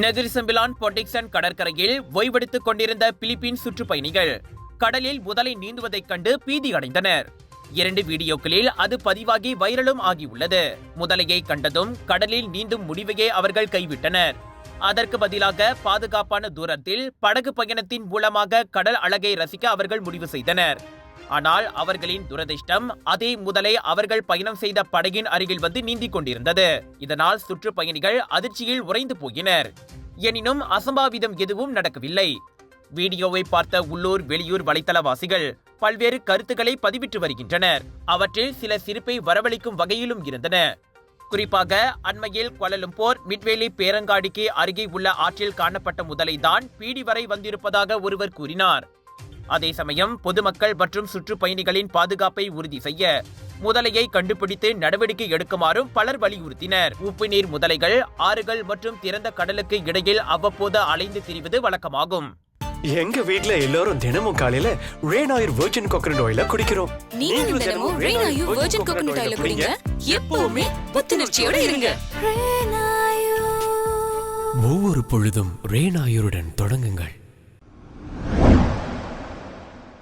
Negeri Sembilan பொட்டிக்சன் கடற்கரையில் ஓய்வெடுத்துக் கொண்டிருந்த Philippines சுற்றுப்பயணிகள் கடலில் முதலை நீந்துவதைக் கண்டு பீதி அடைந்தனர். 2 வீடியோக்களில் அது பதிவாகி வைரலும் ஆகியுள்ளது. முதலையை கண்டதும் கடலில் நீந்தும் முடிவையே அவர்கள் கைவிட்டனர். அதற்கு பதிலாக பாதுகாப்பான தூரத்தில் படகு பயணத்தின் மூலமாக கடல் அழகை ரசிக்க அவர்கள் முடிவு செய்தனர். ஆனால் அவர்களின் துரதிர்ஷ்டம், அதே முதலை அவர்கள் பயணம் செய்த படகின் அருகில் வந்து நீந்திக் கொண்டிருந்தது. இதனால் சுற்றுப்பயணிகள் அதிர்ச்சியில் உறைந்து போயினர். எனினும் அசம்பாவிதம் எதுவும் நடக்கவில்லை. வீடியோவை பார்த்த உள்ளூர் வெளியூர் வலைத்தளவாசிகள் பல்வேறு கருத்துக்களை பதிவிட்டு வருகின்றனர். அவற்றில் சில சிரிப்பை வரவழைக்கும் வகையிலும் இருந்தன. குறிப்பாக அண்மையில் கோலாலம்பூர் மிட்வேலி பேரங்காடிக்கு அருகே உள்ள ஆற்றில் காணப்பட்ட முதலைதான் பீடி வரை வந்திருப்பதாக ஒருவர் கூறினார். அதே சமயம் பொதுமக்கள் மற்றும் சுற்றுப்பயணிகளின் பாதுகாப்பை உறுதி செய்ய முதலையை கண்டுபிடித்து நடவடிக்கை எடுக்குமாறும் பலர் வலியுறுத்தினர். உப்பு நீர் முதலைகள் ஆறுகள் மற்றும் திறந்த கடலுக்கு இடையில் அவ்வப்போது அலைந்து திரிவது வழக்கமாகும். எங்க வீட்ல எல்லாரும் தினமும் காலையில ரெயின் ஆயில் வெர்ஜின் கோகனட் ஆயில குடிக்கிறோம். நீங்களும் தினமும் ரெயின் ஆயில் வெர்ஜின் கோகனட் ஆயில குடிங்க. எப்பவுமே புத்துணர்ச்சியோட இருங்க. ஒவ்வொரு பொழுதும் ரெயின் ஆயிலுடன் தொடங்குங்கள்.